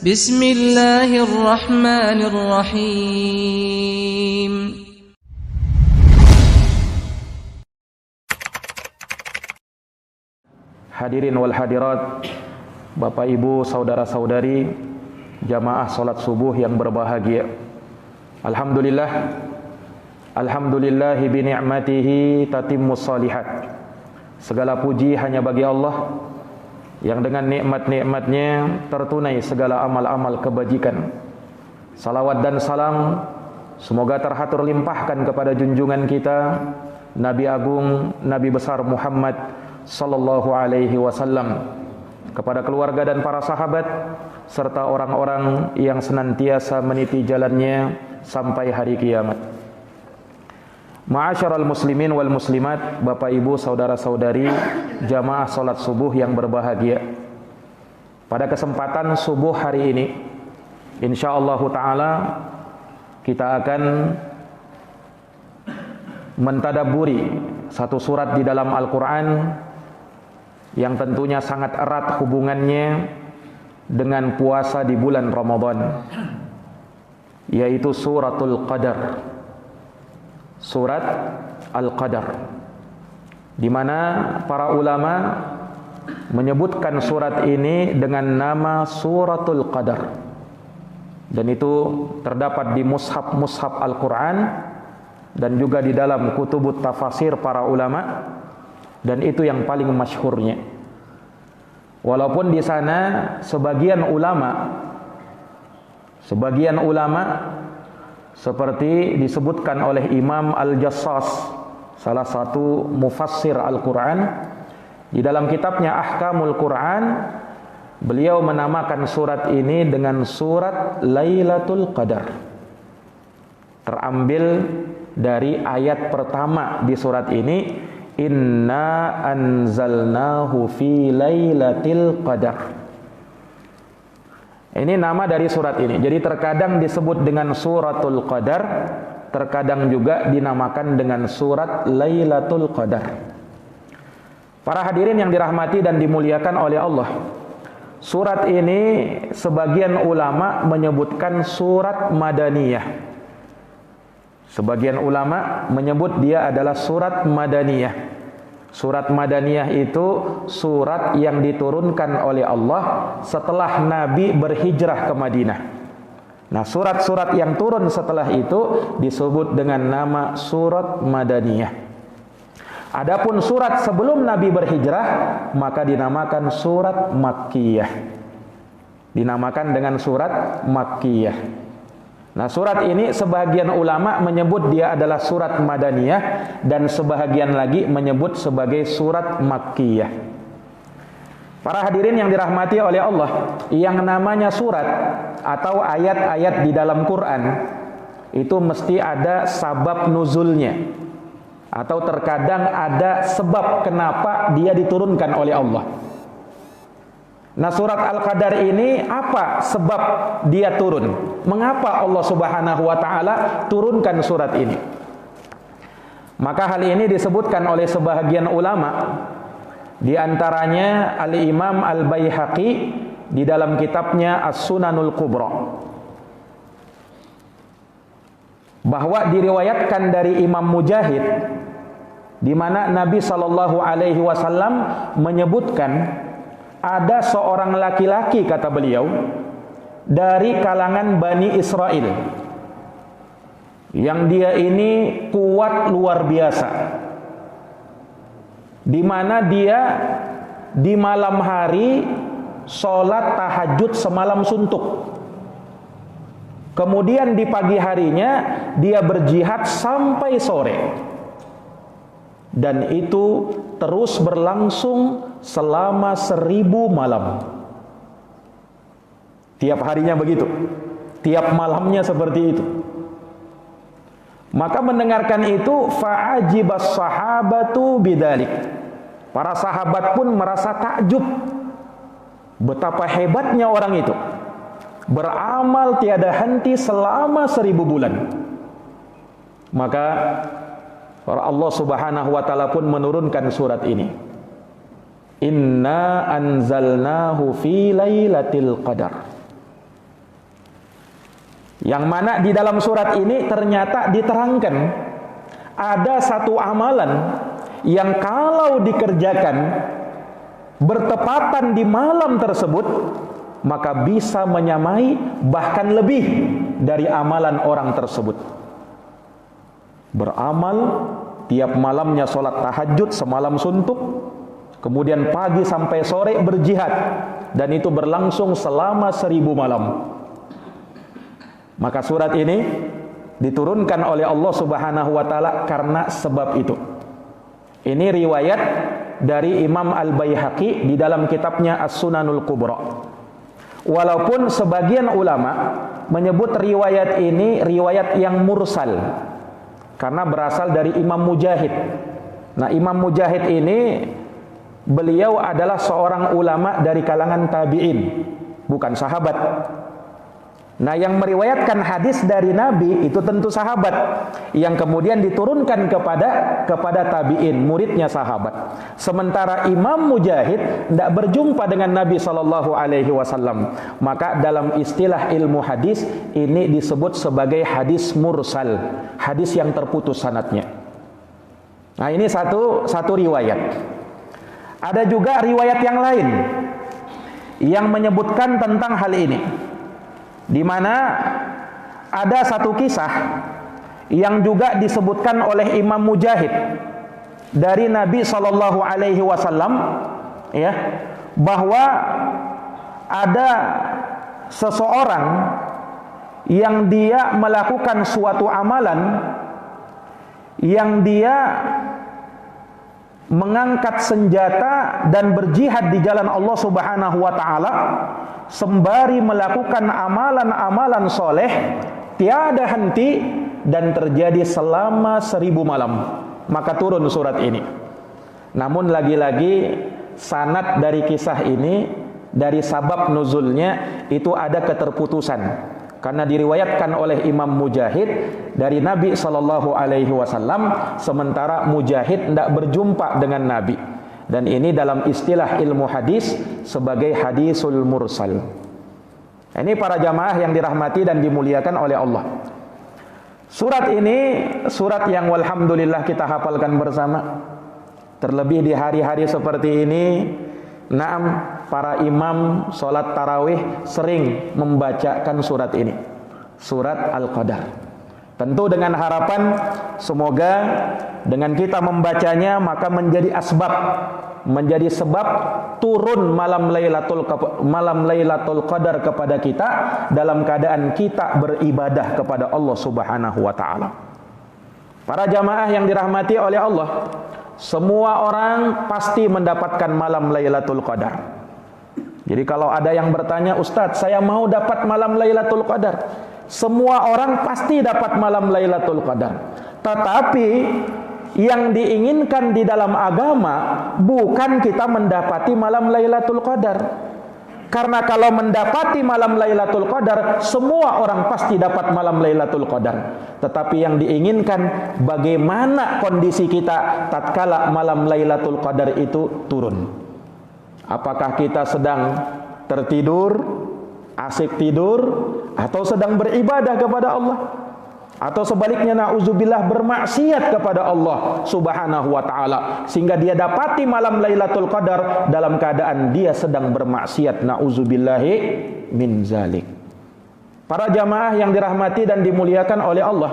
Bismillahirrahmanirrahim. Hadirin wal hadirat, Bapak Ibu, saudara-saudari, jamaah salat subuh yang berbahagia. Alhamdulillahi bi ni'matihi tatimmus shalihat. Segala puji hanya bagi Allah yang dengan nikmat-nikmatnya tertunai segala amal-amal kebajikan. Salawat dan salam semoga terhatur limpahkan kepada junjungan kita Nabi Agung, Nabi besar Muhammad sallallahu alaihi wasallam, kepada keluarga dan para sahabat serta orang-orang yang senantiasa meniti jalannya sampai hari kiamat. Ma'asyiral muslimin wal muslimat, Bapak Ibu, saudara-saudari, jamaah salat subuh yang berbahagia. Pada kesempatan subuh hari ini, insyaallah taala kita akan mentadabburi satu surat di dalam Al-Qur'an yang tentunya sangat erat hubungannya dengan puasa di bulan Ramadan, yaitu suratul Qadar. Surat Al-Qadar, di mana para ulama menyebutkan surat ini dengan nama Suratul Qadar, dan itu terdapat di mushaf Al-Quran dan juga di dalam kutubut tafasir para ulama, dan itu yang paling masyhurnya. Walaupun di sana sebagian ulama seperti disebutkan oleh Imam Al-Jassas, salah satu mufassir Al-Quran, di dalam kitabnya Ahkamul Quran, beliau menamakan surat ini dengan surat Lailatul Qadar. Terambil dari ayat pertama di surat ini, Inna anzalnahu fi lailatil qadar. Ini nama dari surat ini. Jadi terkadang disebut dengan suratul Qadar, terkadang juga dinamakan dengan surat Lailatul Qadar. Para hadirin yang dirahmati dan dimuliakan oleh Allah, surat ini sebagian ulama menyebutkan surat Madaniyah. Sebagian ulama menyebut dia adalah surat Madaniyah. Surat Madaniyah itu surat yang diturunkan oleh Allah setelah Nabi berhijrah ke Madinah. Nah, surat-surat yang turun setelah itu disebut dengan nama surat Madaniyah. Adapun surat sebelum Nabi berhijrah maka dinamakan surat Makkiyah. Dinamakan dengan surat Makkiyah. Nah, surat ini sebagian ulama menyebut dia adalah surat Madaniyah, dan sebagian lagi menyebut sebagai surat Makkiyah. Para hadirin yang dirahmati oleh Allah, yang namanya surat atau ayat-ayat di dalam Quran itu mesti ada sabab nuzulnya, atau terkadang ada sebab kenapa dia diturunkan oleh Allah. Nah, surat Al-Qadar ini apa sebab dia turun? Mengapa Allah Subhanahu wa taala turunkan surat ini? Maka hal ini disebutkan oleh sebahagian ulama, di antaranya Al-Imam Al-Baihaqi di dalam kitabnya As-Sunanul Kubra, bahwa diriwayatkan dari Imam Mujahid, di mana Nabi sallallahu alaihi wasallam menyebutkan ada seorang laki-laki, kata beliau, dari kalangan Bani Israel, yang dia ini kuat luar biasa, di mana dia di malam hari sholat tahajud semalam suntuk, kemudian di pagi harinya dia berjihad sampai sore, dan itu terus berlangsung selama 1000 malam. Tiap harinya begitu, tiap malamnya seperti itu. Maka mendengarkan itu, fa'ajibas sahabatu bidzalik. Para sahabat pun merasa takjub betapa hebatnya orang itu, beramal tiada henti selama 1000 bulan. Maka Allah Subhanahu wa taala pun menurunkan surat ini. Inna anzalnahu fi lailatul qadar. Yang mana di dalam surat ini ternyata diterangkan ada satu amalan yang kalau dikerjakan bertepatan di malam tersebut, maka bisa menyamai bahkan lebih dari amalan orang tersebut. Beramal tiap malamnya sholat tahajud semalam suntuk, kemudian pagi sampai sore berjihad, dan itu berlangsung selama 1000 malam. Maka surat ini diturunkan oleh Allah Subhanahu wa taala karena sebab itu. Ini riwayat dari Imam Al-Baihaqi di dalam kitabnya As-Sunanul Kubra. Walaupun sebagian ulama menyebut riwayat ini riwayat yang mursal karena berasal dari Imam Mujahid. Nah, Imam Mujahid ini beliau adalah seorang ulama dari kalangan tabi'in, bukan sahabat. Nah, yang meriwayatkan hadis dari Nabi itu tentu sahabat, yang kemudian diturunkan kepada tabi'in, muridnya sahabat. Sementara Imam Mujahid tidak berjumpa dengan Nabi SAW. Maka dalam istilah ilmu hadis ini disebut sebagai hadis mursal, hadis yang terputus sanadnya. Nah, ini satu riwayat. Ada juga riwayat yang lain yang menyebutkan tentang hal ini, di mana ada satu kisah yang juga disebutkan oleh Imam Mujahid dari Nabi SAW, ya, bahwa ada seseorang yang dia melakukan suatu amalan yang dia mengangkat senjata dan berjihad di jalan Allah Subhanahu wa taala sembari melakukan amalan-amalan soleh tiada henti dan terjadi selama 1000 malam. Maka turun surat ini. Namun lagi-lagi sanad dari kisah ini, dari sabab nuzulnya itu ada keterputusan. Karena diriwayatkan oleh Imam Mujahid dari Nabi SAW, sementara Mujahid tidak berjumpa dengan Nabi. Dan ini dalam istilah ilmu hadis sebagai hadisul mursal. Ini para jamaah yang dirahmati dan dimuliakan oleh Allah. Surat ini surat yang walhamdulillah kita hafalkan bersama. Terlebih di hari-hari seperti ini, naam, para imam sholat tarawih sering membacakan surat ini, surat Al-Qadar. Tentu dengan harapan semoga dengan kita membacanya maka menjadi sebab turun malam Lailatul Qadar kepada kita dalam keadaan kita beribadah kepada Allah Subhanahu wa taala. Para jamaah yang dirahmati oleh Allah, semua orang pasti mendapatkan malam Lailatul Qadar. Jadi kalau ada yang bertanya, Ustadz, saya mau dapat malam Lailatul Qadar. Semua orang pasti dapat malam Lailatul Qadar. Tetapi yang diinginkan di dalam agama bukan kita mendapati malam Lailatul Qadar. Karena kalau mendapati malam Lailatul Qadar, semua orang pasti dapat malam Lailatul Qadar. Tetapi yang diinginkan bagaimana kondisi kita tatkala malam Lailatul Qadar itu turun. Apakah kita sedang tertidur, asik tidur, atau sedang beribadah kepada Allah, atau sebaliknya na'udzubillah bermaksiat kepada Allah Subhanahu wa taala sehingga dia dapati malam Lailatul Qadar dalam keadaan dia sedang bermaksiat, na'udzubillahi min zalik. Para jamaah yang dirahmati dan dimuliakan oleh Allah,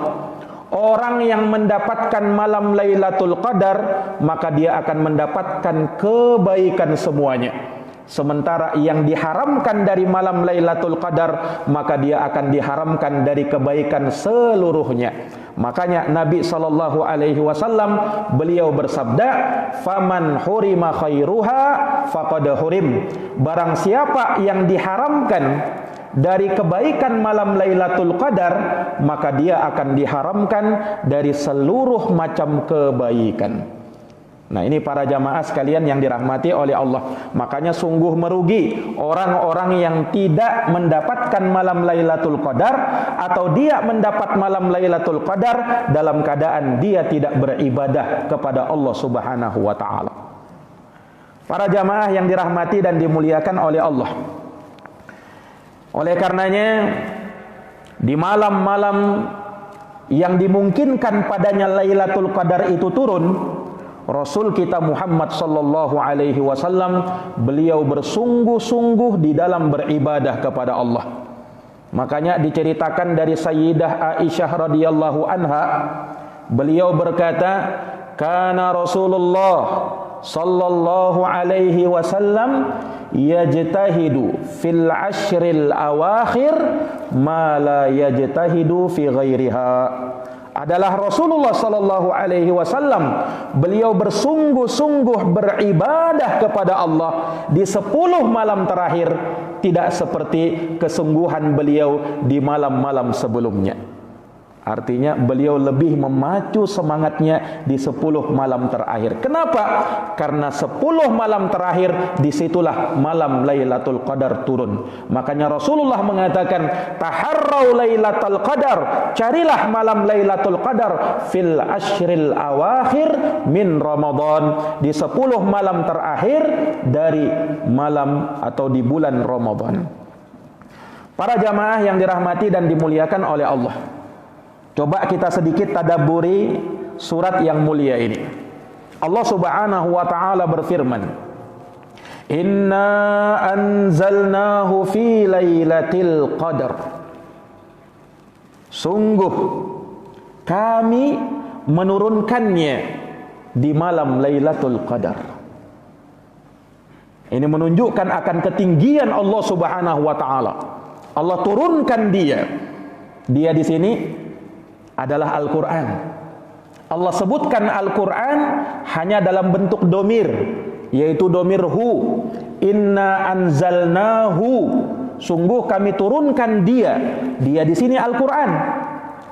orang yang mendapatkan malam Lailatul Qadar maka dia akan mendapatkan kebaikan semuanya. Sementara yang diharamkan dari malam Lailatul Qadar maka dia akan diharamkan dari kebaikan seluruhnya. Makanya Nabi SAW beliau bersabda, "Faman hurima khairuha faqad hurim." Barang siapa yang diharamkan dari kebaikan malam Lailatul Qadar maka dia akan diharamkan dari seluruh macam kebaikan. Nah, ini para jamaah sekalian yang dirahmati oleh Allah. Makanya sungguh merugi orang-orang yang tidak mendapatkan malam Lailatul Qadar, atau dia mendapat malam Lailatul Qadar dalam keadaan dia tidak beribadah kepada Allah Subhanahu wa taala. Para jamaah yang dirahmati dan dimuliakan oleh Allah. Oleh karenanya Di malam-malam yang dimungkinkan padanya Lailatul Qadar itu turun, Rasul kita Muhammad sallallahu alaihi wasallam beliau bersungguh-sungguh di dalam beribadah kepada Allah. Makanya diceritakan dari Sayyidah Aisyah radhiyallahu anha, beliau berkata, kana Rasulullah sallallahu alaihi wasallam yajtahidu fil ashril awakhir ma la yajtahidu fi ghairiha. Adalah Rasulullah sallallahu alaihi wasallam beliau bersungguh-sungguh beribadah kepada Allah di 10 malam terakhir, tidak seperti kesungguhan beliau di malam-malam sebelumnya. Artinya beliau lebih memacu semangatnya di 10 malam terakhir. Kenapa? Karena 10 malam terakhir disitulah malam Lailatul Qadar turun. Makanya Rasulullah mengatakan, taharrau Lailatul Qadar, carilah malam Lailatul Qadar fil ashril awakhir min Ramadan, di 10 malam terakhir dari malam atau di bulan Ramadan. Para jamaah yang dirahmati dan dimuliakan oleh Allah, coba kita sedikit tadabburi surat yang mulia ini. Allah Subhanahu wa taala berfirman, "Inna anzalnahu fi lailatul qadar." Sungguh kami menurunkannya di malam Lailatul Qadar. Ini menunjukkan akan ketinggian Allah Subhanahu wa taala. Allah turunkan dia. Dia di sini adalah Al-Quran. Allah sebutkan Al-Quran hanya dalam bentuk domir, yaitu domir hu. Inna anzalnahu, sungguh kami turunkan dia. Dia di sini Al-Quran.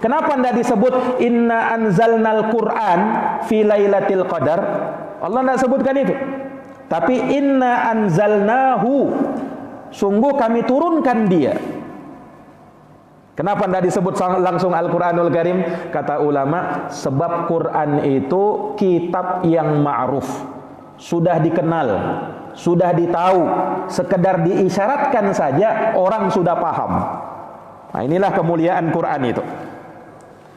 Kenapa tidak disebut inna anzalnal Quran fi lailatul qadar? Allah tidak sebutkan itu. Tapi inna anzalnahu, sungguh kami turunkan dia. Kenapa tidak disebut langsung Al-Quranul Karim? Kata ulama, sebab Quran itu kitab yang ma'ruf, sudah dikenal, sudah ditahu, sekedar diisyaratkan saja orang sudah paham. Nah, inilah kemuliaan Quran itu.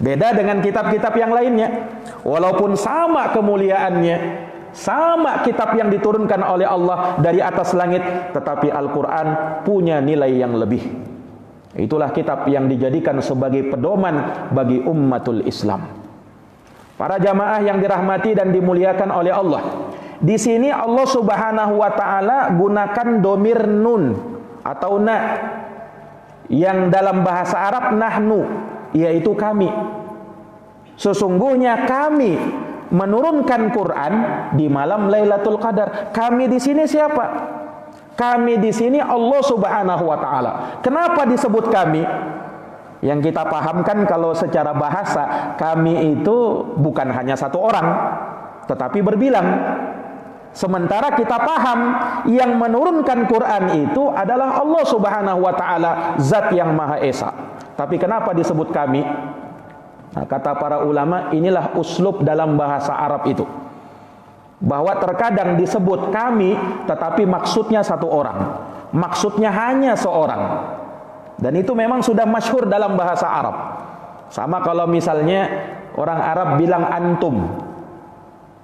Beda dengan kitab-kitab yang lainnya. Walaupun sama kemuliaannya, sama kitab yang diturunkan oleh Allah dari atas langit, tetapi Al-Quran punya nilai yang lebih. Itulah kitab yang dijadikan sebagai pedoman bagi ummatul Islam. Para jamaah yang dirahmati dan dimuliakan oleh Allah, di sini Allah Subhanahu wa taala gunakan domir nun atau na, yang dalam bahasa Arab nahnu, yaitu kami. Sesungguhnya kami menurunkan Quran di malam Lailatul Qadar. Kami di sini siapa? Kami di sini Allah Subhanahu wa taala. Kenapa disebut kami? Yang kita pahamkan kalau secara bahasa, kami itu bukan hanya satu orang, tetapi berbilang. Sementara kita paham yang menurunkan Quran itu adalah Allah Subhanahu wa taala, zat yang Maha Esa. Tapi kenapa disebut kami? Nah, kata para ulama, inilah uslub dalam bahasa Arab itu, bahwa terkadang disebut kami tetapi maksudnya satu orang, maksudnya hanya seorang, dan itu memang sudah masyhur dalam bahasa Arab. Sama kalau misalnya orang Arab bilang antum,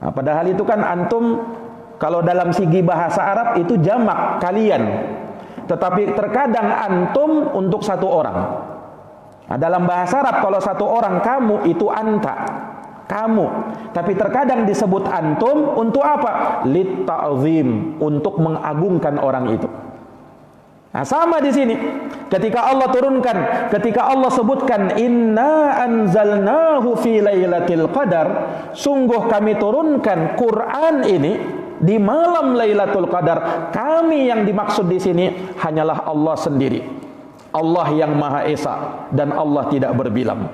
nah, padahal itu kan antum kalau dalam segi bahasa Arab itu jamak, kalian, tetapi terkadang antum untuk satu orang. Nah, dalam bahasa Arab kalau satu orang kamu itu anta, kamu. Tapi terkadang disebut antum untuk apa? Lit ta'zim, untuk mengagungkan orang itu. Nah, sama di sini. Ketika Allah turunkan, ketika Allah sebutkan inna anzalnahu fi lailatul qadar, sungguh kami turunkan Quran ini di malam Lailatul Qadar. Kami yang dimaksud di sini hanyalah Allah sendiri. Allah yang Maha Esa dan Allah tidak berbilang.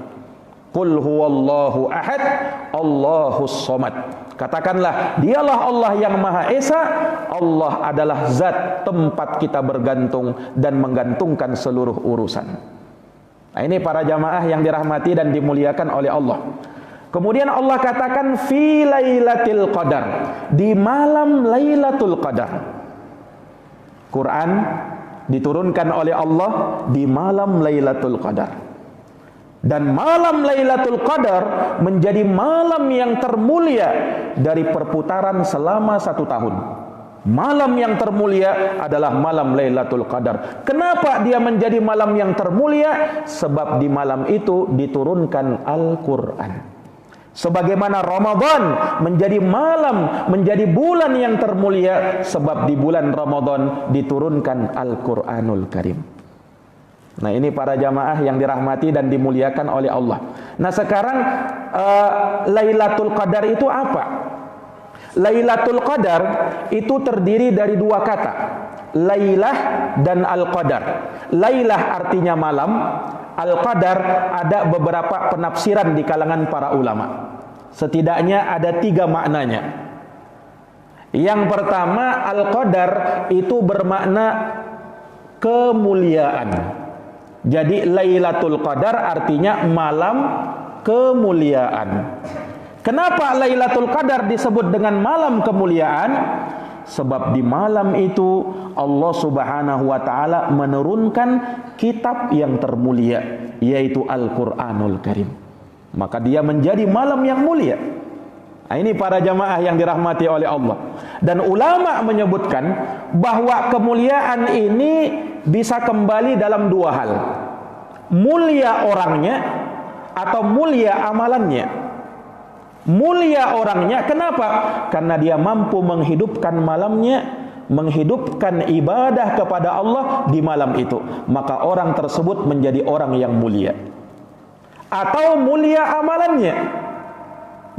Qul huwallahu ahad, Allahus somad. Katakanlah, dialah Allah yang Maha Esa. Allah adalah zat tempat kita bergantung dan menggantungkan seluruh urusan. Nah, ini para jamaah yang dirahmati dan dimuliakan oleh Allah. Kemudian Allah katakan fi lailatul qadar, di malam Lailatul Qadar. Quran diturunkan oleh Allah di malam Lailatul Qadar. Dan malam Lailatul Qadar menjadi malam yang termulia dari perputaran selama 1 tahun. Malam yang termulia adalah malam Lailatul Qadar. Kenapa dia menjadi malam yang termulia? Sebab di malam itu diturunkan Al-Quran. Sebagaimana Ramadan menjadi malam, menjadi bulan yang termulia, sebab di bulan Ramadan diturunkan Al-Quranul Karim. Nah, ini para jamaah yang dirahmati dan dimuliakan oleh Allah. Nah, sekarang Lailatul Qadar itu apa? Lailatul Qadar itu terdiri dari 2 kata, Lailah dan Al-Qadar. Lailah artinya malam, Al-Qadar ada beberapa penafsiran di kalangan para ulama. Setidaknya ada 3 maknanya. Yang pertama, Al-Qadar itu bermakna kemuliaan. Jadi Lailatul Qadar artinya malam kemuliaan. Kenapa Lailatul Qadar disebut dengan malam kemuliaan? Sebab di malam itu Allah Subhanahu wa taala menurunkan kitab yang termulia, yaitu Al-Qur'anul Karim. Maka dia menjadi malam yang mulia. Nah, ini para jamaah yang dirahmati oleh Allah. Dan ulama menyebutkan bahwa kemuliaan ini bisa kembali dalam 2 hal. Mulia orangnya atau mulia amalannya. Mulia orangnya, kenapa? Karena dia mampu menghidupkan malamnya, menghidupkan ibadah kepada Allah di malam itu. Maka orang tersebut menjadi orang yang mulia. Atau mulia amalannya.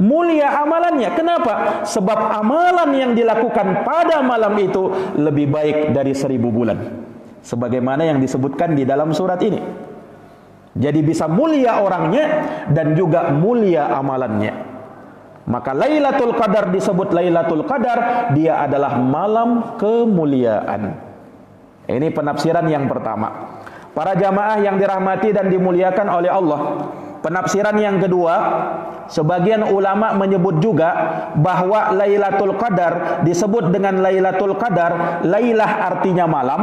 Mulia amalannya, kenapa? Sebab amalan yang dilakukan pada malam itu lebih baik dari 1000 bulan. Sebagaimana yang disebutkan di dalam surat ini. Jadi bisa mulia orangnya dan juga mulia amalannya. Maka Lailatul Qadar disebut Lailatul Qadar, dia adalah malam kemuliaan. Ini penafsiran yang pertama. Para jamaah yang dirahmati dan dimuliakan oleh Allah. Penafsiran yang kedua, sebagian ulama menyebut juga bahwa Lailatul Qadar disebut dengan Lailatul Qadar. Lailah artinya malam,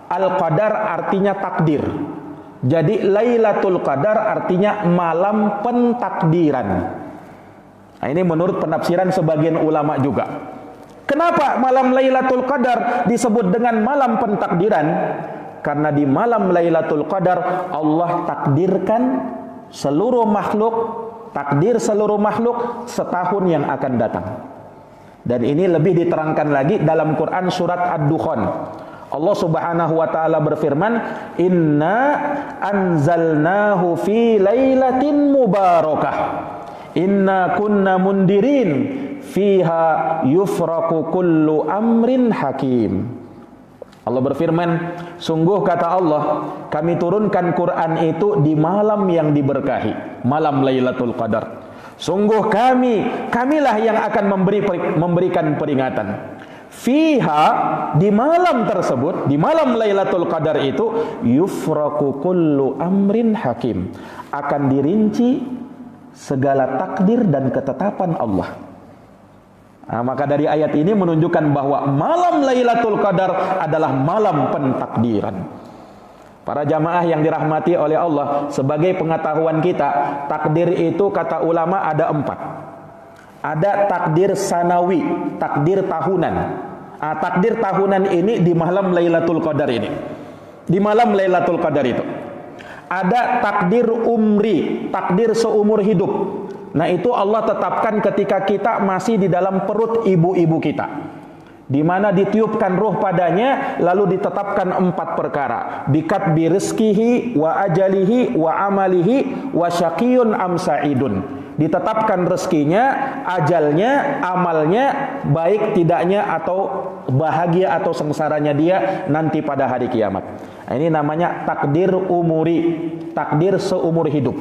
Al-Qadar artinya takdir. Jadi Lailatul Qadar artinya malam pentakdiran. Nah, ini menurut penafsiran sebagian ulama juga. Kenapa malam Lailatul Qadar disebut dengan malam pentakdiran? Karena di malam Lailatul Qadar Allah takdirkan seluruh makhluk, takdir seluruh makhluk setahun yang akan datang. Dan ini lebih diterangkan lagi dalam Quran surat Ad-Dukhan. Allah Subhanahu wa taala berfirman, "Inna anzalnahu fi lailatin mubarakah. Inna kunna mundirin fiha yufraqu kullu amrin hakim." Allah berfirman, sungguh kata Allah, kami turunkan Quran itu di malam yang diberkahi, malam Lailatul Qadar. Sungguh kamilah yang akan memberikan peringatan. Fiha, di malam tersebut, di malam Lailatul Qadar itu, yufraqu kullu amrin hakim, akan dirinci segala takdir dan ketetapan Allah. Nah, maka dari ayat ini menunjukkan bahwa malam Lailatul Qadar adalah malam pentakdiran. Para jamaah yang dirahmati oleh Allah, sebagai pengetahuan kita, takdir itu kata ulama ada 4. Ada takdir sanawi, takdir tahunan. Nah, takdir tahunan ini di malam Lailatul Qadar ini. Di malam Lailatul Qadar itu. Ada takdir umri, takdir seumur hidup. Nah, itu Allah tetapkan ketika kita masih di dalam perut ibu-ibu kita, di mana ditiupkan ruh padanya, lalu ditetapkan 4 perkara. Bikatbi rizkihi wa ajalihi wa amalihi wa syaqiyun am sa'idun. Ditetapkan rezekinya, ajalnya, amalnya, baik tidaknya atau bahagia atau sengsaranya dia nanti pada hari kiamat. Nah, ini namanya takdir umuri, takdir seumur hidup.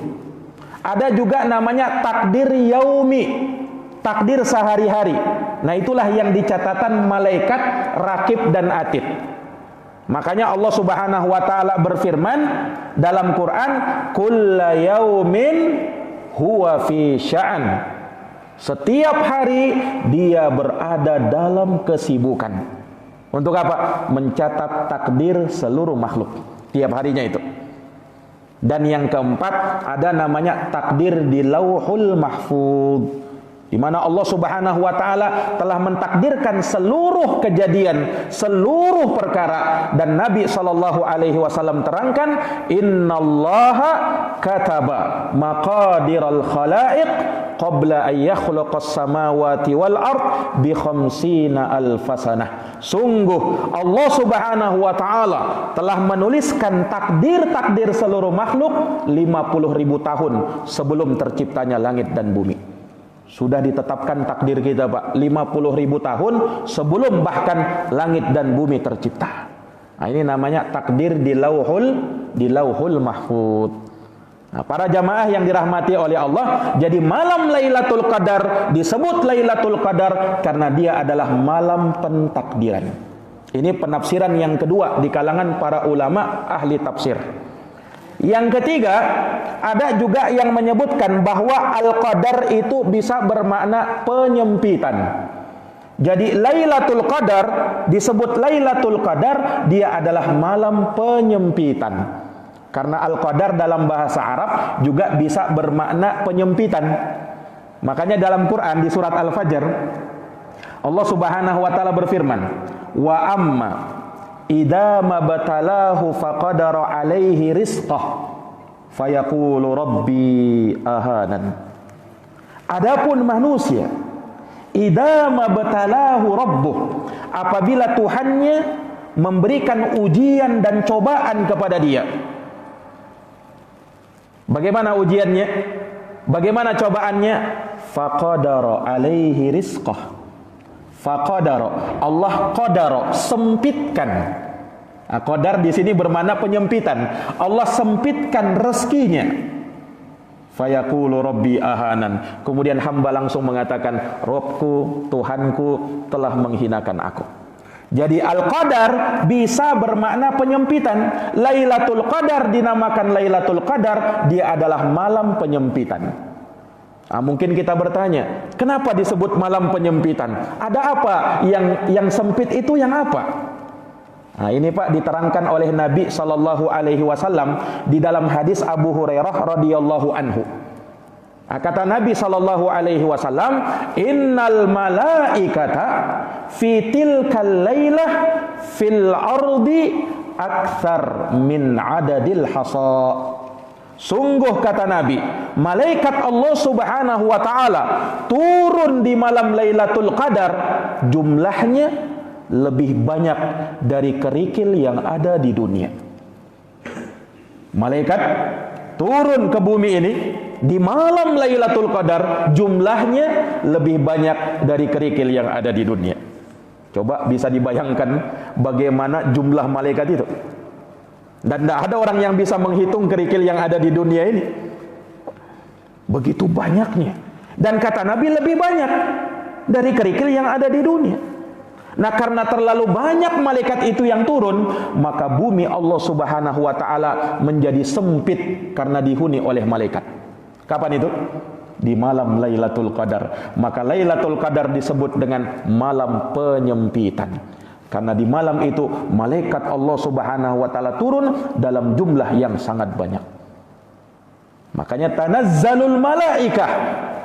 Ada juga namanya takdir yaumi, takdir sehari-hari. Nah, itulah yang dicatatan malaikat rakib dan atid. Makanya Allah Subhanahu wa taala berfirman dalam Quran, "Kulla yaumin huwa fi sya'an." Setiap hari dia berada dalam kesibukan. Untuk apa? Mencatat takdir seluruh makhluk tiap harinya itu. Dan yang keempat, ada namanya takdir di Lauhul Mahfuz, di mana Allah Subhanahu wa taala telah mentakdirkan seluruh kejadian, seluruh perkara, dan Nabi sallallahu alaihi wasallam terangkan, innallaha kataba maqadiral khalaiq qabla an yakhluqas samawati wal ard bi khamsina alfasanah. Sungguh Allah Subhanahu wa taala telah menuliskan takdir-takdir seluruh makhluk 50.000 tahun sebelum terciptanya langit dan bumi. Sudah ditetapkan takdir kita, Pak, 50.000 tahun sebelum bahkan langit dan bumi tercipta. Nah, ini namanya takdir di lauhul mahfuz. Nah, para jamaah yang dirahmati oleh Allah, jadi malam Lailatul Qadar disebut Lailatul Qadar karena dia adalah malam pentakdiran. Ini penafsiran yang kedua di kalangan para ulama ahli tafsir. Yang ketiga, ada juga yang menyebutkan bahwa Al-Qadar itu bisa bermakna penyempitan. Jadi Lailatul Qadar disebut Lailatul Qadar, dia adalah malam penyempitan. Karena Al-Qadar dalam bahasa Arab juga bisa bermakna penyempitan. Makanya dalam Quran di surat Al-Fajr, Allah Subhanahu wa taala berfirman, "Wa amma idza mabtalahu faqadara alaihi rizqah fayaqulu rabbi ahanan." Adapun manusia, idza mabtalahu rabbuh, apabila Tuhannya memberikan ujian dan cobaan kepada dia. Bagaimana ujiannya? Bagaimana cobaannya? Faqadara alaihi rizqah. Faqadara, Allah qadara, sempitkan. Nah, qadar di sini bermakna penyempitan. Allah sempitkan rezekinya. Fayaqulu rabbi ahanan. Kemudian hamba langsung mengatakan, Robku, Tuhanku telah menghinakan aku. Jadi Al-Qadar bisa bermakna penyempitan. Lailatul Qadar dinamakan Lailatul Qadar, dia adalah malam penyempitan. Nah, mungkin kita bertanya, kenapa disebut malam penyempitan? Ada apa yang sempit itu, yang apa? Nah, ini Pak diterangkan oleh Nabi sallallahu alaihi wasallam di dalam hadis Abu Hurairah radhiyallahu anhu. Nah, kata Nabi sallallahu alaihi wasallam, innal malaikata fi tilkal lailah fil ardi aktsar min adadil hasa. Sungguh kata Nabi, malaikat Allah Subhanahu wa taala turun di malam Lailatul Qadar, jumlahnya lebih banyak dari kerikil yang ada di dunia. Malaikat turun ke bumi ini di malam Lailatul Qadar, jumlahnya lebih banyak dari kerikil yang ada di dunia. Coba bisa dibayangkan bagaimana jumlah malaikat itu. Dan tidak ada orang yang bisa menghitung kerikil yang ada di dunia ini. Begitu banyaknya. Dan kata Nabi lebih banyak dari kerikil yang ada di dunia. Nah, karena terlalu banyak malaikat itu yang turun, maka bumi Allah Subhanahu wa taala menjadi sempit karena dihuni oleh malaikat. Kapan itu? Di malam Lailatul Qadar. Maka Lailatul Qadar disebut dengan malam penyempitan. Karena di malam itu malaikat Allah Subhanahu wa taala turun dalam jumlah yang sangat banyak. Makanya tanazzalul malaikah,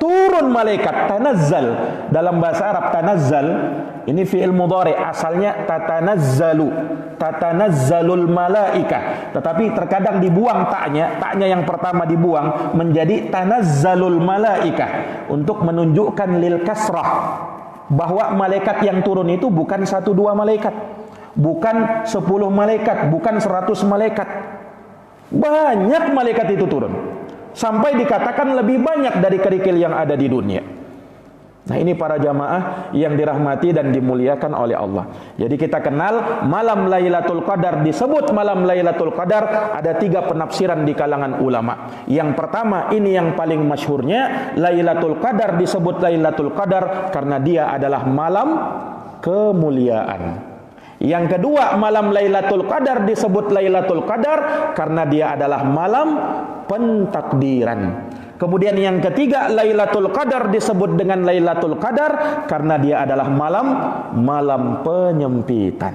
turun malaikat. Tanazzal dalam bahasa Arab, tanazzal ini fi'il mudhari, asalnya tatanazzalul malaikah, tetapi terkadang dibuang taknya yang pertama dibuang menjadi tanazzalul malaikah untuk menunjukkan lil kasrah, bahwa malaikat yang turun itu bukan 1-2 malaikat, bukan 10 malaikat, bukan 100 malaikat. Banyak malaikat itu turun, sampai dikatakan lebih banyak dari kerikil yang ada di dunia. Nah, ini para jamaah yang dirahmati dan dimuliakan oleh Allah. Jadi kita kenal malam Lailatul Qadar disebut malam Lailatul Qadar, ada 3 penafsiran di kalangan ulama. Yang pertama, ini yang paling masyhurnya, Lailatul Qadar disebut Lailatul Qadar karena dia adalah malam kemuliaan. Yang kedua, malam Lailatul Qadar disebut Lailatul Qadar karena dia adalah malam pentakdiran. Kemudian yang ketiga, Lailatul Qadar disebut dengan Lailatul Qadar karena dia adalah malam penyempitan.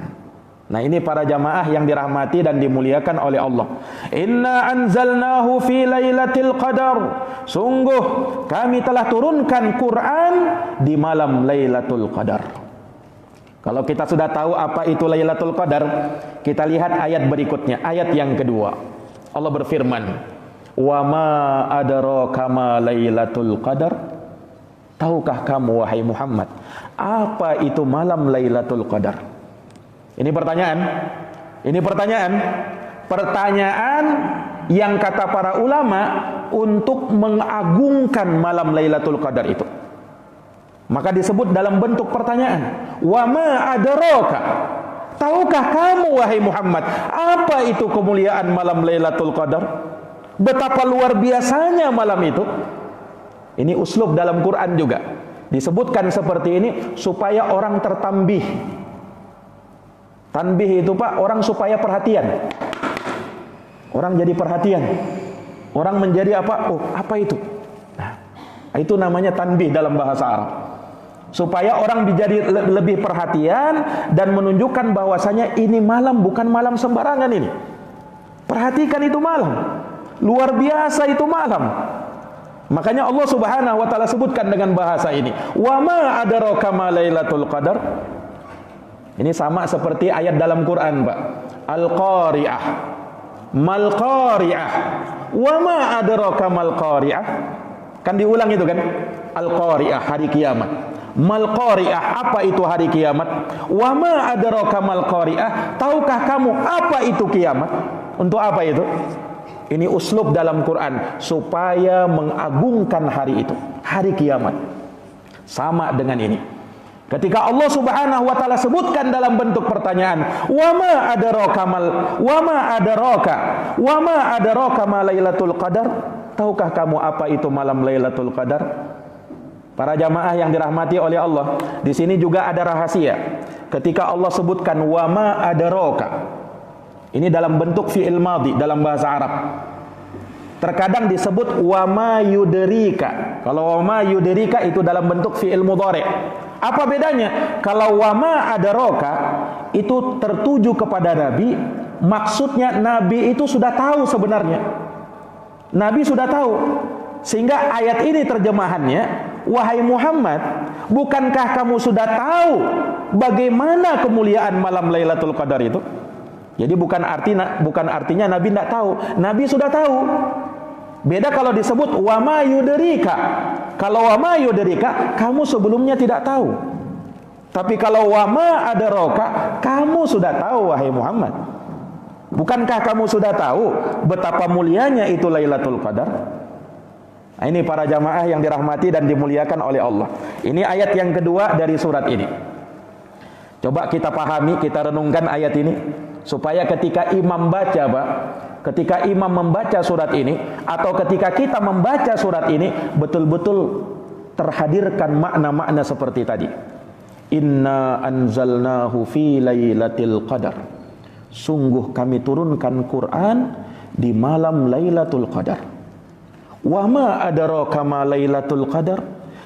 Nah, ini para jamaah yang dirahmati dan dimuliakan oleh Allah. Inna anzalnahu fi lailatul qadar. Sungguh kami telah turunkan Quran di malam Lailatul Qadar. Kalau kita sudah tahu apa itu Lailatul Qadar, kita lihat ayat berikutnya, ayat yang kedua. Allah berfirman, "Wa ma adraka ma Lailatul Qadar?" Tahukah kamu wahai Muhammad, apa itu malam Lailatul Qadar? Ini pertanyaan. Ini pertanyaan. Pertanyaan yang kata para ulama untuk mengagungkan malam Lailatul Qadar itu. Maka disebut dalam bentuk pertanyaan. Wa ma adraka? Tahukah kamu wahai Muhammad, apa itu kemuliaan malam Lailatul Qadar? Betapa luar biasanya malam itu. Ini uslub dalam Quran juga. Disebutkan seperti ini supaya orang tertambih. Tanbih itu Pak, orang supaya perhatian. Orang jadi perhatian. Orang menjadi apa? Oh, apa itu? Nah, itu namanya tanbih dalam bahasa Arab. Supaya orang menjadi lebih perhatian dan menunjukkan bahwasanya ini malam bukan malam sembarangan ini. Perhatikan itu malam. Luar biasa itu malam. Makanya Allah Subhanahu wa taala sebutkan dengan bahasa ini. Wa ma adraka ma Lailatul Qadar? Ini sama seperti ayat dalam Quran, Pak. Al-Qari'ah. Mal Qari'ah. Wa ma adraka mal Qari'ah? Kan diulang itu kan? Al-Qari'ah, hari kiamat. Mal Qari'ah, apa itu hari kiamat? Wa ma adraka mal Qari'ah? Tahukah kamu apa itu kiamat? Untuk apa itu? Ini uslub dalam Quran supaya mengagungkan hari itu, hari kiamat. Sama dengan ini. Ketika Allah Subhanahu wa taala sebutkan dalam bentuk pertanyaan, wa ma adraka ma Lailatul Qadar? Tahukah kamu apa itu malam Lailatul Qadar? Para jamaah yang dirahmati oleh Allah, di sini juga ada rahasia. Ketika Allah sebutkan wa ma adraka, ini dalam bentuk fi'il madhi dalam bahasa Arab. Terkadang disebut wa ma yudrika. Kalau wa ma yudrika itu dalam bentuk fi'il mudhari'. Apa bedanya? Kalau wa ma adraka itu tertuju kepada Nabi, maksudnya Nabi itu sudah tahu sebenarnya. Nabi sudah tahu. Sehingga ayat ini terjemahannya, wahai Muhammad, bukankah kamu sudah tahu bagaimana kemuliaan malam Lailatul Qadar itu? Jadi bukan artinya Nabi tidak tahu. Nabi sudah tahu. Beda kalau disebut wa ma yudrika. Kalau wa ma yudrika, kamu sebelumnya tidak tahu. Tapi kalau wa ma adraka, kamu sudah tahu wahai Muhammad. Bukankah kamu sudah tahu betapa mulianya itu Lailatul Qadar? Nah, ini para jamaah yang dirahmati dan dimuliakan oleh Allah. Ini ayat yang kedua dari surat ini. Coba kita pahami, kita renungkan ayat ini supaya ketika imam baca, Pak, ketika imam membaca surat ini atau ketika kita membaca surat ini betul-betul terhadirkan makna-makna seperti tadi. Inna anzalnahu fi lailatul qadar. Sungguh kami turunkan Quran di malam Lailatul Qadar. Wa ma adraka ma Lailatul Qadar?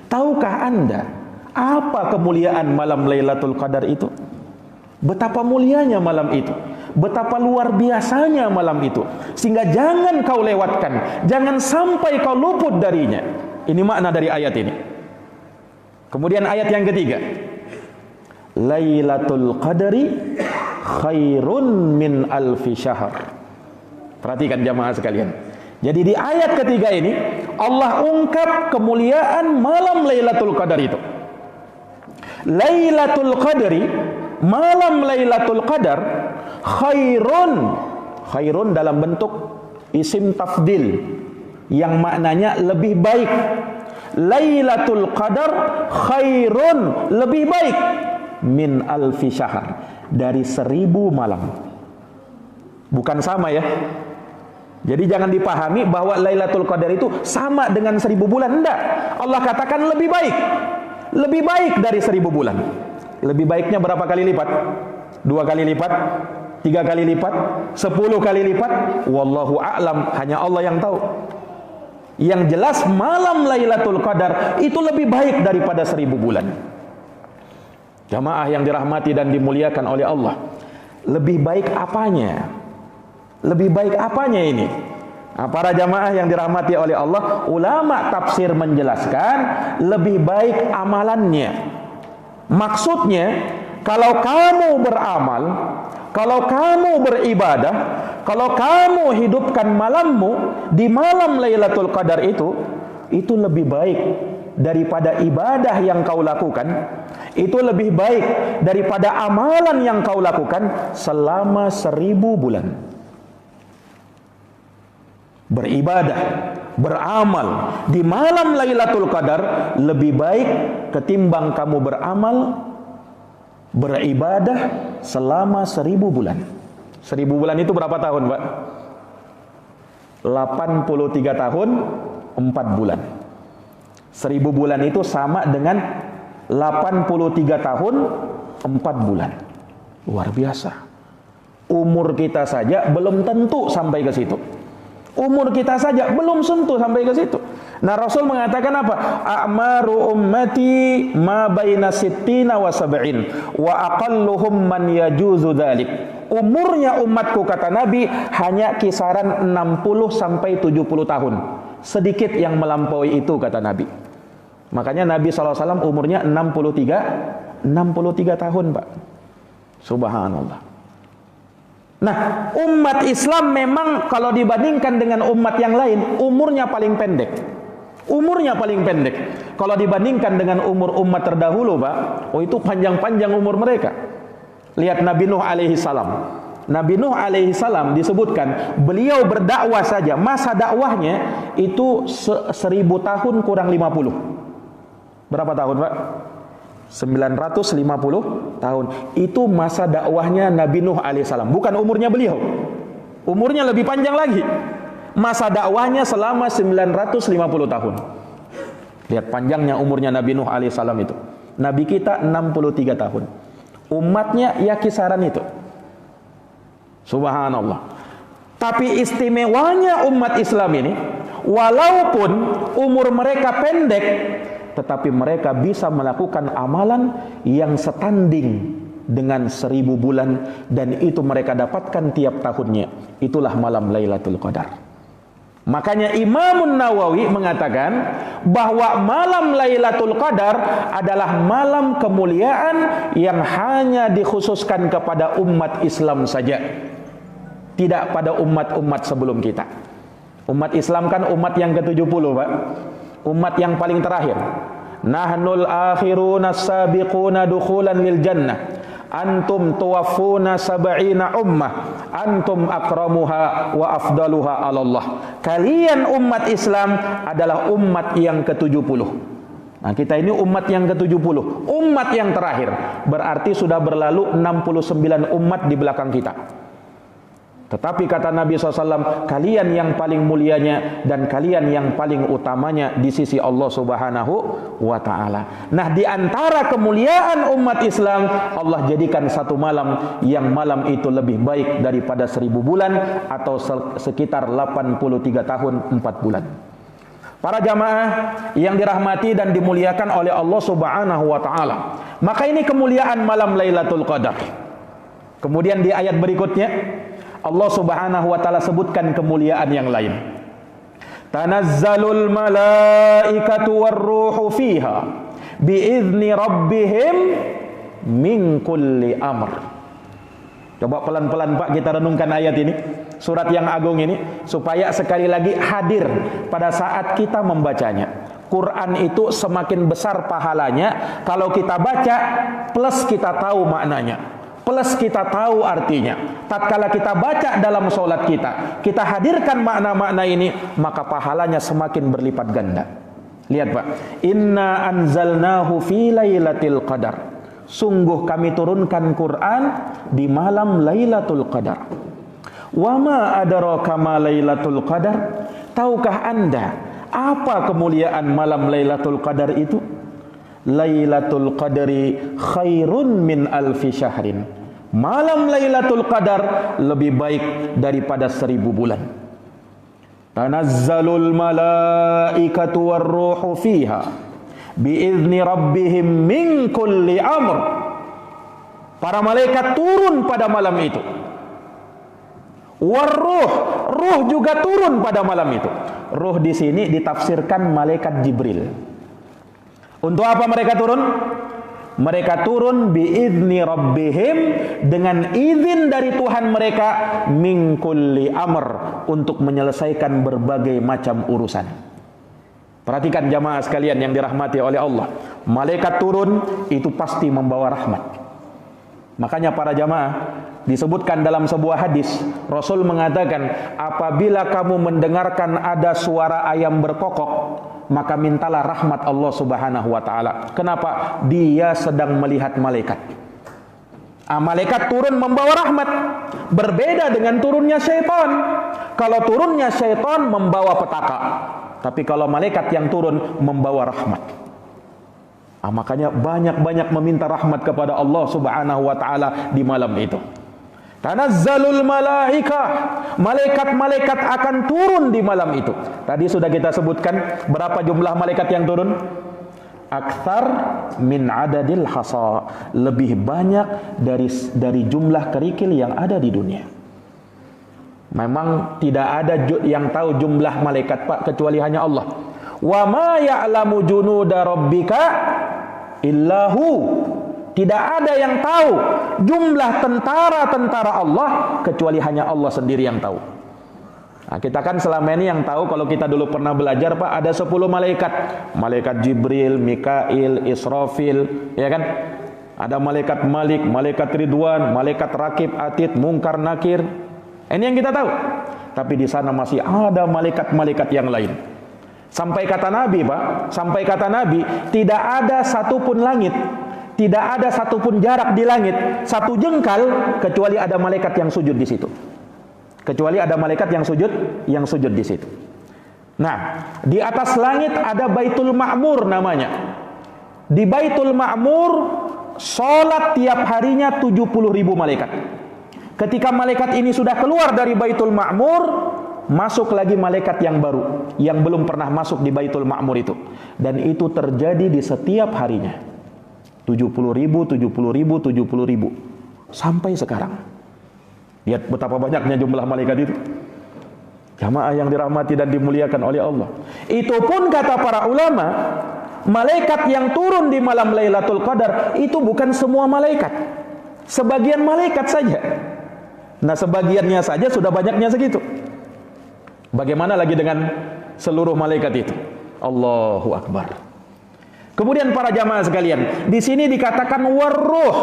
Tahukah Anda apa kemuliaan malam Lailatul Qadar itu? Betapa mulianya malam itu, betapa luar biasanya malam itu, sehingga jangan kau lewatkan, jangan sampai kau luput darinya. Ini makna dari ayat ini. Kemudian ayat yang ketiga, Lailatul Qadri khairun min alfi syahr. Perhatikan jamaah sekalian. Jadi di ayat ketiga ini Allah ungkap kemuliaan malam Lailatul Qadar itu. Lailatul Qadri, malam Lailatul Qadar, khairun dalam bentuk isim tafdil yang maknanya lebih baik. Lailatul Qadar khairun, lebih baik, min alfi syahr, dari 1000 malam. Bukan sama ya. Jadi jangan dipahami bahwa Lailatul Qadar itu sama dengan 1000 bulan. Enggak. Allah katakan lebih baik. Lebih baik dari 1000 bulan. Lebih baiknya berapa kali lipat? 2 kali lipat? 3 kali lipat? 10 kali lipat? Wallahu a'lam, hanya Allah yang tahu. Yang jelas malam Lailatul Qadar itu lebih baik daripada 1000 bulan. Jamaah yang dirahmati dan dimuliakan oleh Allah. Lebih baik apanya? Lebih baik apanya ini? Nah, para jamaah yang dirahmati oleh Allah, ulama tafsir menjelaskan lebih baik amalannya. Maksudnya, kalau kamu beramal, kalau kamu beribadah, kalau kamu hidupkan malammu di malam Lailatul Qadar itu lebih baik daripada ibadah yang kau lakukan, itu lebih baik daripada amalan yang kau lakukan selama 1000 bulan. Beribadah, beramal di malam Lailatul Qadar lebih baik ketimbang kamu beramal, beribadah selama 1000 bulan. 1000 bulan itu berapa tahun, Pak? 83 tahun 4 bulan. 1000 bulan itu sama dengan 83 tahun 4 bulan. Luar biasa. Umur kita saja belum tentu sampai ke situ. Umur kita saja belum sentuh sampai ke situ. Nah, Rasul mengatakan apa? A'maru ummati ma baina sittina wa sab'in wa aqalluhum man yajuzu dzalik. Umurnya umatku, kata Nabi, hanya kisaran 60 sampai 70 tahun. Sedikit yang melampaui itu, kata Nabi. Makanya Nabi SAW umurnya 63 tahun, Pak. Subhanallah. Nah, umat Islam memang kalau dibandingkan dengan umat yang lain, umurnya paling pendek. Umurnya paling pendek. Kalau dibandingkan dengan umur umat terdahulu, Pak, itu panjang-panjang umur mereka. Lihat Nabi Nuh alaihi salam. Nabi Nuh alaihi salam disebutkan, beliau berdakwah saja, masa dakwahnya itu 1000 tahun kurang 50. Berapa tahun, Pak? 950 tahun. Itu masa dakwahnya Nabi Nuh alaihissalam. Bukan umurnya beliau. Umurnya lebih panjang lagi. Masa dakwahnya selama 950 tahun. Lihat panjangnya umurnya Nabi Nuh alaihissalam itu. Nabi kita 63 tahun. Umatnya ya kisaran itu. Subhanallah. Tapi istimewanya umat Islam ini, walaupun umur mereka pendek, tetapi mereka bisa melakukan amalan yang setanding dengan 1000 bulan, dan itu mereka dapatkan tiap tahunnya. Itulah malam Lailatul Qadar. Makanya Imam Nawawi mengatakan bahwa malam Lailatul Qadar adalah malam kemuliaan yang hanya dikhususkan kepada umat Islam saja, tidak pada umat-umat sebelum kita. Umat Islam kan umat yang ke-70, Pak. Umat yang paling terakhir. Nahnul akhiruna sabiquna dukhulan lil jannah. Antum tuwaffuna sab'ina ummah. Antum akramuha wa afdaluha 'ala Allah. Kalian umat Islam adalah umat yang ke-70. Nah, kita ini umat yang ke-70, umat yang terakhir. Berarti sudah berlalu 69 umat di belakang kita. Tetapi kata Nabi SAW, kalian yang paling mulianya dan kalian yang paling utamanya di sisi Allah Subhanahu wa Ta'ala. Nah, di antara kemuliaan umat Islam, Allah jadikan satu malam yang malam itu lebih baik daripada 1000 bulan atau sekitar 83 tahun 4 bulan. Para jamaah yang dirahmati dan dimuliakan oleh Allah Subhanahu wa Ta'ala, maka ini kemuliaan malam Lailatul Qadar. Kemudian di ayat berikutnya Allah Subhanahu wa Ta'ala sebutkan kemuliaan yang lain. Tanazzalul malaikatu warruhu fiha biizni rabbihim min kulli amr. Coba pelan-pelan Pak kita renungkan ayat ini, surat yang agung ini, supaya sekali lagi hadir pada saat kita membacanya. Quran itu semakin besar pahalanya kalau kita baca plus kita tahu maknanya, plus kita tahu artinya. Tatkala kita baca dalam sholat kita hadirkan makna-makna ini, maka pahalanya semakin berlipat ganda. Lihat Pak, inna anzalnahu fi lailatul qadar. Sungguh kami turunkan Quran di malam Lailatul Qadar. Wa ma adraka ma Lailatul Qadar? Tahukah Anda apa kemuliaan malam Lailatul Qadar itu? Lailatul Qadri khairun min alfi syahrin. Malam Lailatul Qadar lebih baik daripada 1000 bulan. Tanazzalul malaikatu warruhu fiha biizni rabbihim min kulli amr. Para malaikat turun pada malam itu. Warruh, ruh juga turun pada malam itu. Ruh di sini ditafsirkan malaikat Jibril. Untuk apa mereka turun? Mereka turun biizni rabbihim, dengan izin dari Tuhan mereka, min kulli amr, untuk menyelesaikan berbagai macam urusan. Perhatikan jamaah sekalian yang dirahmati oleh Allah. Malaikat turun itu pasti membawa rahmat. Makanya para jamaah, disebutkan dalam sebuah hadis, Rasul mengatakan, apabila kamu mendengarkan ada suara ayam berkokok, maka mintalah rahmat Allah Subhanahu wa taala. Kenapa? Dia sedang melihat malaikat. Malaikat turun membawa rahmat. Berbeda dengan turunnya syaitan. Kalau turunnya syaitan membawa petaka, tapi kalau malaikat yang turun membawa rahmat. Makanya banyak-banyak meminta rahmat kepada Allah Subhanahu wa taala di malam itu. Tanazzalul malaikah, malaikat-malaikat akan turun di malam itu. Tadi sudah kita sebutkan berapa jumlah malaikat yang turun? Aktsar min adadil hasa, lebih banyak dari jumlah kerikil yang ada di dunia. Memang tidak ada yang tahu jumlah malaikat, Pak, kecuali hanya Allah. Wa ma ya'lamu junuda rabbika illahu. Tidak ada yang tahu jumlah tentara-tentara Allah kecuali hanya Allah sendiri yang tahu. Nah, kita kan selama ini yang tahu, kalau kita dulu pernah belajar, Pak, ada 10 malaikat. Malaikat Jibril, Mikail, Israfil, ya kan? Ada malaikat Malik, malaikat Ridwan, malaikat Rakib, Atid, Mungkar, Nakir. Ini yang kita tahu. Tapi di sana masih ada malaikat-malaikat yang lain. Sampai kata Nabi, Pak, sampai kata Nabi, tidak ada satupun langit, tidak ada satupun jarak di langit, satu jengkal, kecuali ada malaikat yang sujud di situ. Kecuali ada malaikat yang sujud di situ. Nah, di atas langit ada Baitul Ma'mur namanya. Di Baitul Ma'mur salat tiap harinya 70.000 malaikat. Ketika malaikat ini sudah keluar dari Baitul Ma'mur, masuk lagi malaikat yang baru yang belum pernah masuk di Baitul Ma'mur itu. Dan itu terjadi di setiap harinya. 70.000, 70.000, 70.000 sampai sekarang. Lihat betapa banyaknya jumlah malaikat itu. Jamaah yang dirahmati dan dimuliakan oleh Allah. Itu pun kata para ulama, malaikat yang turun di malam Lailatul Qadar itu bukan semua malaikat. Sebagian malaikat saja. Nah, sebagiannya saja sudah banyaknya segitu. Bagaimana lagi dengan seluruh malaikat itu? Allahu Akbar. Kemudian para jamaah sekalian, di sini dikatakan warruh,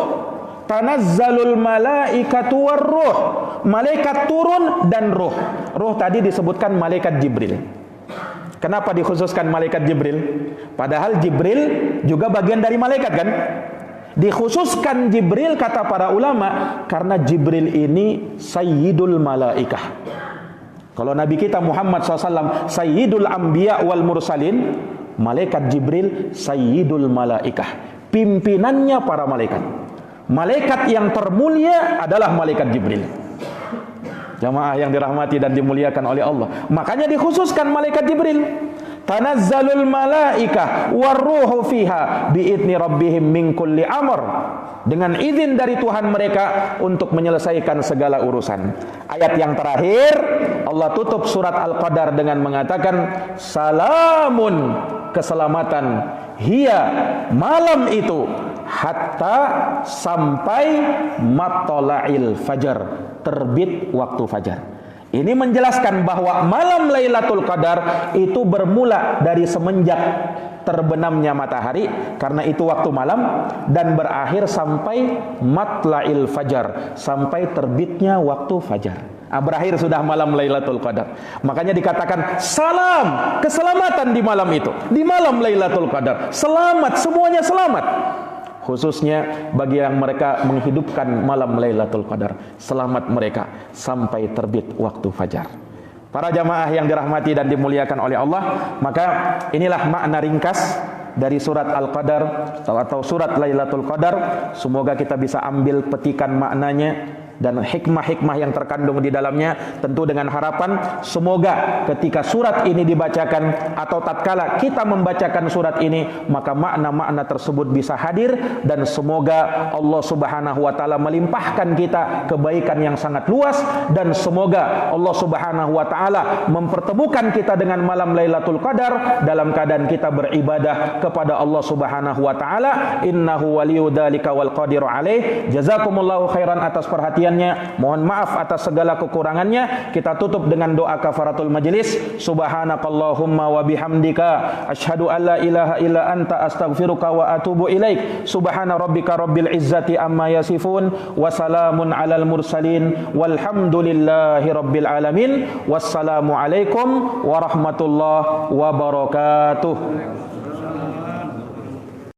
tanazzalul malaikatu warruh, malaikat turun dan ruh. Ruh tadi disebutkan malaikat Jibril. Kenapa dikhususkan malaikat Jibril? Padahal Jibril juga bagian dari malaikat kan? Dikhususkan Jibril kata para ulama karena Jibril ini sayyidul malaikah. Kalau Nabi kita Muhammad SAW sayyidul anbiya wal mursalin, malaikat Jibril sayyidul malaikah, pimpinannya para malaikat. Malaikat yang termulia adalah malaikat Jibril. Jamaah yang dirahmati dan dimuliakan oleh Allah, makanya dikhususkan malaikat Jibril. Tanazzalul malaikah warruhu fiha biidni rabbihim min kulli amr, dengan izin dari Tuhan mereka untuk menyelesaikan segala urusan. Ayat yang terakhir Allah tutup surat Al-Qadar dengan mengatakan salamun, keselamatan, hiya, malam itu, hatta, sampai matla'il fajar, terbit waktu fajar. Ini menjelaskan bahwa malam Lailatul Qadar itu bermula dari semenjak terbenamnya matahari, karena itu waktu malam, dan berakhir sampai matla'il fajar, sampai terbitnya waktu fajar. Berakhir sudah malam Lailatul Qadar. Makanya dikatakan salam, keselamatan di malam itu, di malam Lailatul Qadar. Selamat, semuanya selamat. Khususnya bagi yang mereka menghidupkan malam Lailatul Qadar, selamat mereka sampai terbit waktu fajar. Para jamaah yang dirahmati dan dimuliakan oleh Allah, maka inilah makna ringkas dari surat Al-Qadar atau surat Lailatul Qadar. Semoga kita bisa ambil petikan maknanya, dan hikmah-hikmah yang terkandung di dalamnya, tentu dengan harapan semoga ketika surat ini dibacakan atau tatkala kita membacakan surat ini, maka makna-makna tersebut bisa hadir, dan semoga Allah Subhanahu wa taala melimpahkan kita kebaikan yang sangat luas, dan semoga Allah Subhanahu wa taala mempertemukan kita dengan malam Lailatul Qadar dalam keadaan kita beribadah kepada Allah Subhanahu wa taala. Innahu waliyudzalika wal qadiru alaih. Jazakumullahu khairan atas perhatian. Mohon maaf atas segala kekurangannya. Kita tutup dengan doa kafaratul majlis. Subhanakallahumma wa bihamdika asyhadu an la ilaha illa anta astaghfiruka wa atubu ilaik. Subhana rabbika rabbil izzati amma yasifun wa salamun alal mursalin walhamdulillahi rabbil alamin. Wassalamu alaikum warahmatullahi wabarakatuh.